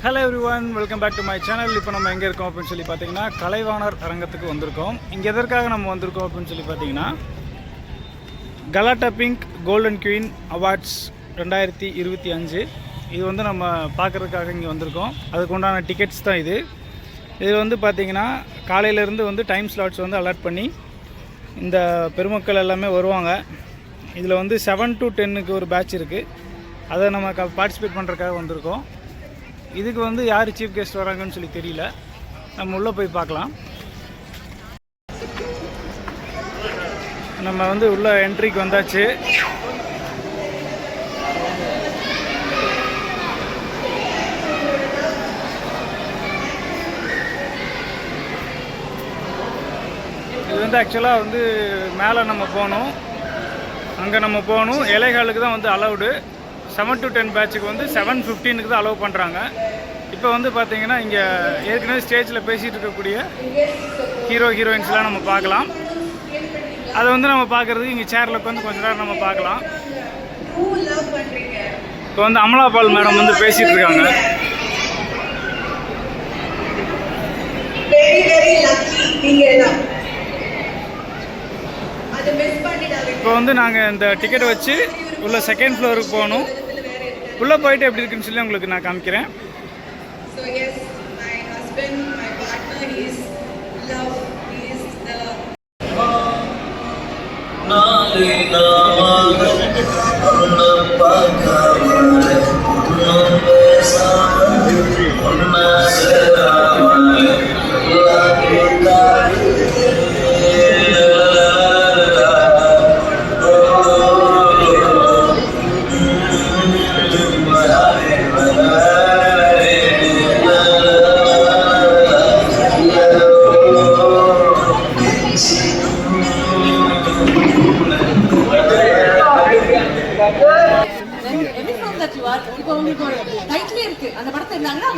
Hello everyone, welcome back to my channel. இப்போ நம்ம எங்கே இருக்கோம் அப்படின்னு சொல்லி பார்த்தீங்கன்னா கலைவாணர் அரங்கத்துக்கு வந்திருக்கோம். இங்கே எதற்காக நம்ம வந்திருக்கோம் அப்படின்னு சொல்லி பார்த்தீங்கன்னா கலாட்டா பிங்க் கோல்டன் குயின் அவார்ட்ஸ் 2025 இது வந்து நம்ம பார்க்குறதுக்காக இங்கே வந்திருக்கோம். அதுக்கு உண்டான டிக்கெட்ஸ் தான் இது. இது வந்து பார்த்திங்கன்னா காலையிலேருந்து வந்து டைம் ஸ்லாட்ஸ் வந்து அலாட் பண்ணி இந்த பெருமக்கள் எல்லாமே வருவாங்க. இதில் வந்து 7 to 10 ஒரு பேட்ச் இருக்குது. அதை நம்ம பார்ட்டிசிபேட் பண்ணுறதுக்காக வந்திருக்கோம். இதுக்கு வந்து யார் சீஃப் கெஸ்ட் வராங்கன்னு சொல்லி தெரியல. நம்ம உள்ளே போய் பார்க்கலாம். நம்ம வந்து உள்ள என்ட்ரிக்கு வந்தாச்சு. இது வந்து ஆக்சுவலாக வந்து மேலே நம்ம போகணும், அங்கே நம்ம போகணும். இலைகளுக்கு தான் வந்து அலௌடு. 7 to 10 பேட்சுக்கு வந்து 7:15 தான் அலோவ் பண்ணுறாங்க. இப்போ வந்து பார்த்தீங்கன்னா இங்கே ஏற்கனவே ஸ்டேஜில் பேசிகிட்டு இருக்கக்கூடிய ஹீரோயின்ஸ்லாம் நம்ம பார்க்கலாம். அதை வந்து நம்ம பார்க்குறதுக்கு இங்கே சேரில் உட்காந்து கொஞ்ச நேரம் நம்ம பார்க்கலாம். இப்போ வந்து அமலாபால் மேடம் வந்து பேசிகிட்டு இருக்காங்க. இப்போ வந்து நாங்கள் இந்த டிக்கெட்டை வச்சு உள்ள செகண்ட் ஃப்ளோருக்கு போகணும். உள்ளே போயிட்டு எப்படி இருக்குன்னு சொல்லி உங்களுக்கு நான் காமிக்கிறேன்.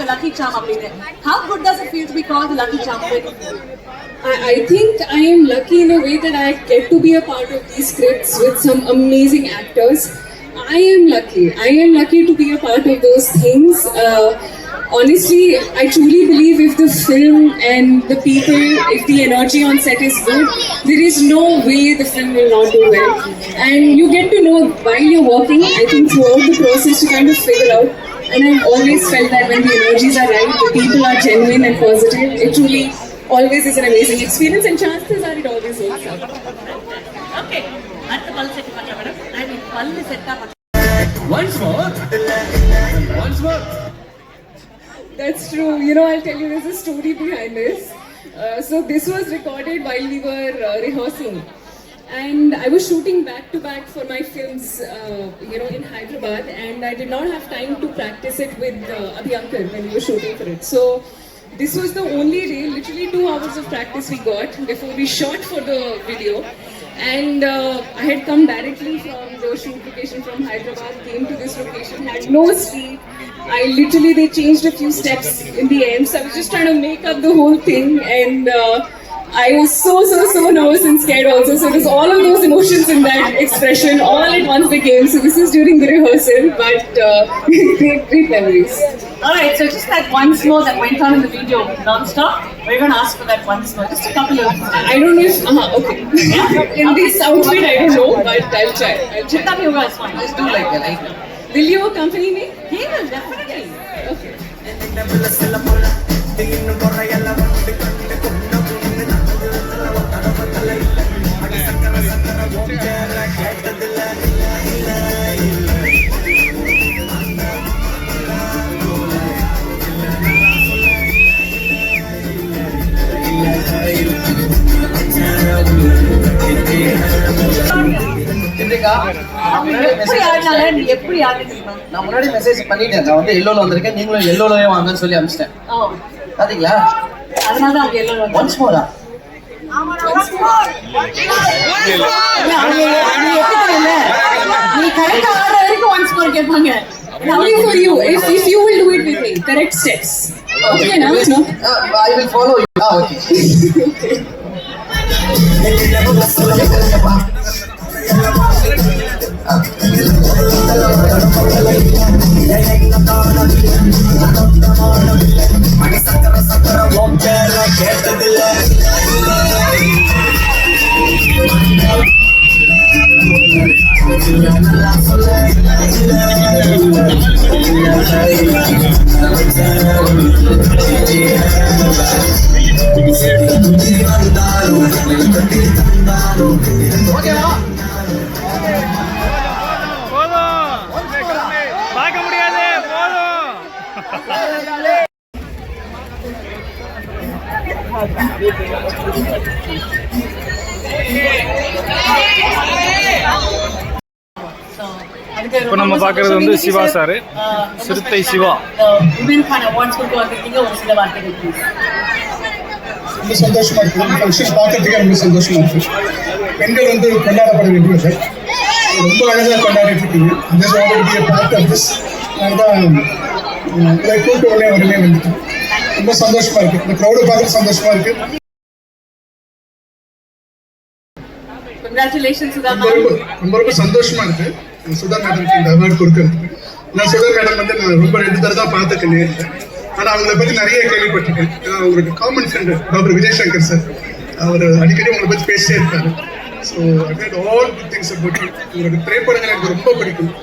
Lucky Charm. How good does it feel to be called the Lucky Charm? I think I am lucky in a way that I get to be a part of these scripts with some amazing actors. I am lucky to be a part of those things. Honestly, I truly believe if the film and the people, if the energy on set is good, there is no way the film will not do well. And you get to know while you're working, I think throughout the process to kind of figure out. And I've always felt that when the energies are right, the people are genuine and positive, it truly always is an amazing experience, and chances are it always works out. Okay. Once more. That's true. You know, I'll tell you, there's a story behind this. So this was recorded while we were rehearsing. And I was shooting back to back for my films, in Hyderabad, and I did not have time to practice it with Abhyankar when we were shooting for it. So this was the only day, literally 2 hours of practice we got before we shot for the video. And I had come directly from the shoot location from Hyderabad, came to this location, had no sleep. They changed a few steps in the end, so I was just trying to make up the whole thing, and I was so nervous and scared also. So it was all of those emotions in that expression all at once they came. So this is during the rehearsal, but great memories. Alright, so just that once more that went on in the video non-stop, we're going to ask for that once more. Just a couple of... I don't know if... okay. In this outfit, I don't know, but I'll try. Put up your voice one. Just do like that. Will you accompany me? He will, definitely. Okay. எப்படி நான் முன்னாடி message பண்ணிட்டேன். நான் வந்து எல்லோல வந்திருக்கேன், நீங்களும் எல்லோலவே வாங்கன்னு சொல்லி அனுப்பிச்சிட்டேன். பாத்தீங்களா? அதனால அவங்க எல்லோல ஒன்ஸ் மோரா நீ கரெக்டா ஆடுற வரைக்கும் ஒன்ஸ் மோர் கேட்பாங்க. Only for you, if you will do it with me, correct steps. Okay, no? I will follow you. Okay. Okay. ஓகேவா? போதும் பார்க்க முடியாது போதும். இப்போ நம்ம பார்க்கறது வந்து சிவா சாரு, சிறுத்தை சிவா. உமனுக்கான அவார்ட்ஸ் கொடுக்க வந்திருக்கீங்க, ஒரு சில வார்த்தைகள் please. ரொம்ப சந்தோஷமா இருக்கு. இந்த ஃபங்க்ஷன் பார்க்கறதுக்கே ரொம்ப சந்தோஷமா இருக்கு. பெண்கள் வந்து கொண்டாடப்பட வேண்டியவர்கள். ரொம்ப அழகாக கொண்டாடிட்டு இருக்கீங்க. Just wanted to be a part of this. அதுதான் இதை கூப்பிட்ட உடனே வந்துட்டேன். ரொம்ப சந்தோஷமா இருக்கு. இந்த க்ரௌடை பார்க்க சந்தோஷமா இருக்கு. Congratulations சுதா ரொம்ப மேம். ரொம்ப ரொம்ப சந்தோஷமா இருக்கு சுதா மேடம்க்கு இந்த அவார்டு கொடுக்கறதுக்கு. நான் சுதா மேடம் வந்து நான் ரொம்ப 2 தடவை தான் பார்த்துக்க நேரில். ஆனால் அவங்கள பற்றி நிறைய கேள்விப்பட்டிருக்கேன். அவங்களுக்கு common friend doctor Vijay Shankar sir, அவர் அடிக்கடி உங்களை பற்றி பேசிட்டே இருக்காரு. So I heard all good things about you. உங்களோட திரைப்படங்கள் எனக்கு ரொம்ப பிடிக்கும்.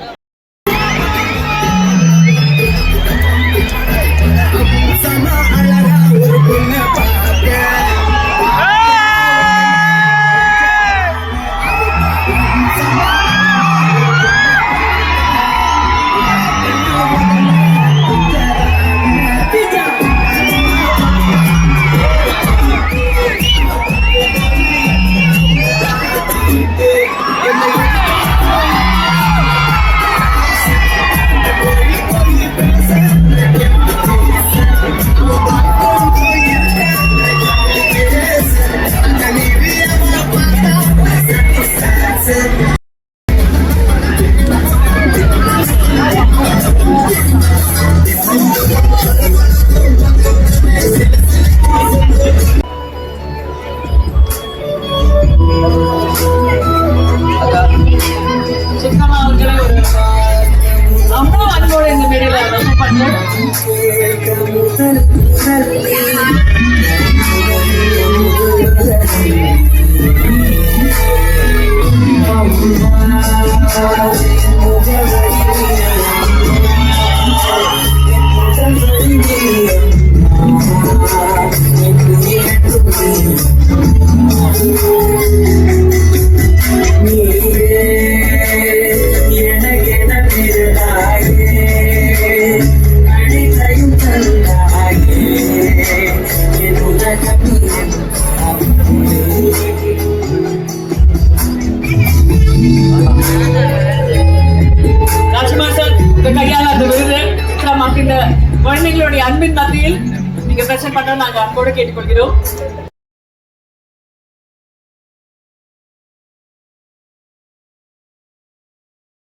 சுத்தமா அவர்களை ஒரு அவ்வளோ அன்போட இந்த மேடையில ரொம்ப பண்றோம். ராஜ்குமார் சார், உங்க கையால் அந்த விருது சித்ரா இந்த குழந்தைகளுடைய அன்பின் மத்தியில் நீங்க பிரச்சனை பண்ண நாங்க அன்போடு கேட்டுக்கொள்கிறோம்.